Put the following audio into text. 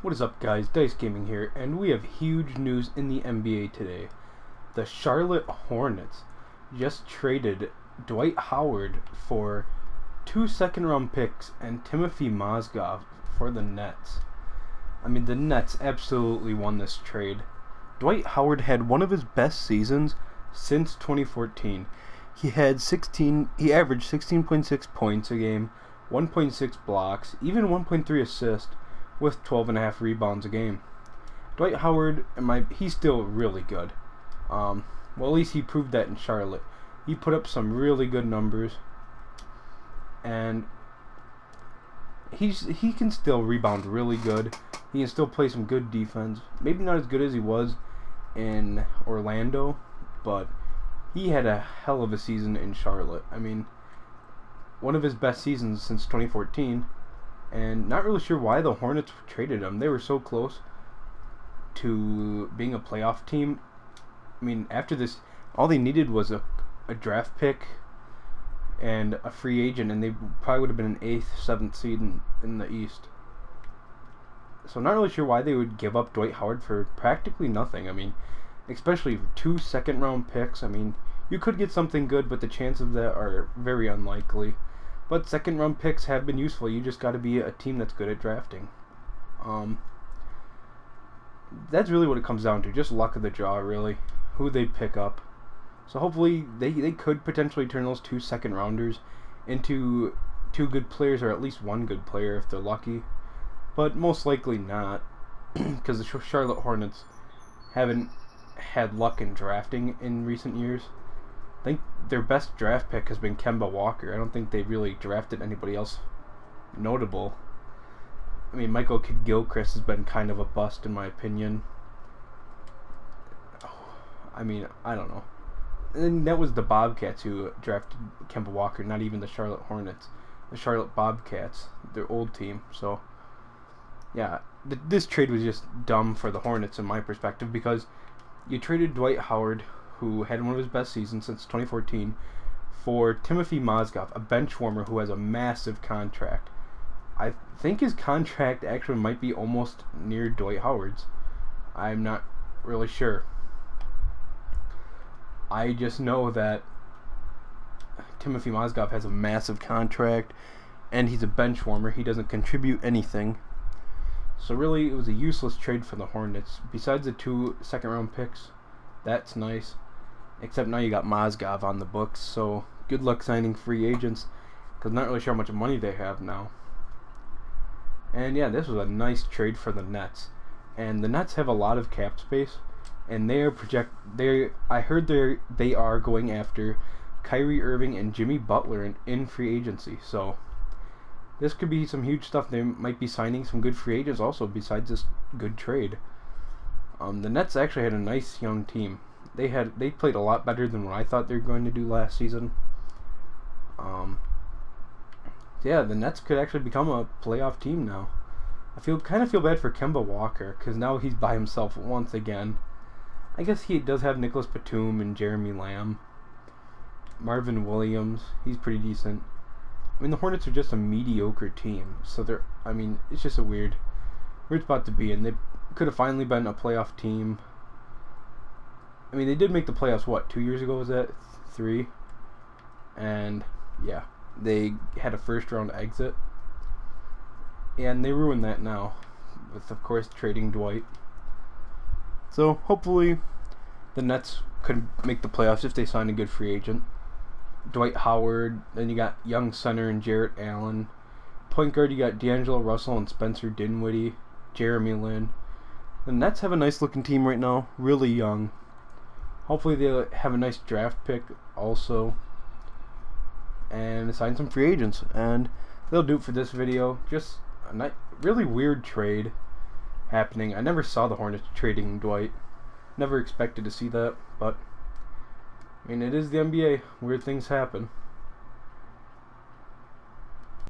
What is up, guys? Dice Gaming here, and we have huge news in the NBA today. The Charlotte Hornets just traded Dwight Howard for 2 second-round picks and Timothy Mozgov for the Nets. I mean, the Nets absolutely won this trade. Dwight Howard had one of his best seasons since 2014. He averaged 16.6 points a game, 1.6 blocks, even 1.3 assists, with 12.5 rebounds a game. Dwight Howard, he's still really good. Well, at least he proved that in Charlotte. He put up some really good numbers, and he can still rebound really good. He can still play some good defense. Maybe not as good as he was in Orlando, but he had a hell of a season in Charlotte. I mean, one of his best seasons since 2014. And not really sure why the Hornets traded him. They were so close to being a playoff team. I mean, after this, all they needed was a draft pick and a free agent, and they probably would have been an 8th, 7th seed in the East. So not really sure why they would give up Dwight Howard for practically nothing. I mean, especially 2 second-round picks. I mean, you could get something good, but the chances of that are very unlikely. But second-round picks have been useful. You just got to be a team that's good at drafting. That's really what it comes down to. Just luck of the draw, really. Who they pick up. So hopefully they could potentially turn those 2 second-rounders into 2 good players, or at least 1 good player if they're lucky. But most likely not, because the Charlotte Hornets haven't had luck in drafting in recent years. I think their best draft pick has been Kemba Walker. I don't think they've really drafted anybody else notable. I mean, Michael Kidd-Gilchrist has been kind of a bust in my opinion. I mean, I don't know. And that was the Bobcats who drafted Kemba Walker, not even the Charlotte Hornets. The Charlotte Bobcats, their old team. So, yeah, this trade was just dumb for the Hornets in my perspective, because you traded Dwight Howard, who had one of his best seasons since 2014, for Timothy Mozgov, a bench warmer who has a massive contract. I think his contract actually might be almost near Dwight Howard's. I'm not really sure. I just know that Timothy Mozgov has a massive contract, and he's a bench warmer. He doesn't contribute anything. So really, it was a useless trade for the Hornets. Besides the 2 second-round picks, that's nice. Except now you got Mozgov on the books, so good luck signing free agents, because I'm not really sure how much money they have now. And yeah, this was a nice trade for the Nets. And the Nets have a lot of cap space, and they are going after Kyrie Irving and Jimmy Butler in free agency. So this could be some huge stuff. They might be signing some good free agents also, besides this good trade. The Nets actually had a nice young team. They played a lot better than what I thought they were going to do last season. Yeah, the Nets could actually become a playoff team now. I kind of feel bad for Kemba Walker, because now he's by himself once again. I guess he does have Nicholas Batum and Jeremy Lamb. Marvin Williams, he's pretty decent. I mean, the Hornets are just a mediocre team, so it's just a weird spot to be in. They could have finally been a playoff team. I mean, they did make the playoffs, 2 years ago was that? 3? And, yeah, they had a first-round exit. And they ruined that now, with, of course, trading Dwight. So, hopefully, the Nets could make the playoffs if they sign a good free agent. Dwight Howard, then you got young center and Jarrett Allen. Point guard, you got D'Angelo Russell and Spencer Dinwiddie, Jeremy Lin. The Nets have a nice-looking team right now, really young. Hopefully they'll have a nice draft pick also, and sign some free agents. And they'll do it for this video. Just a really weird trade happening. I never saw the Hornets trading Dwight. Never expected to see that, but I mean, it is the NBA. Weird things happen.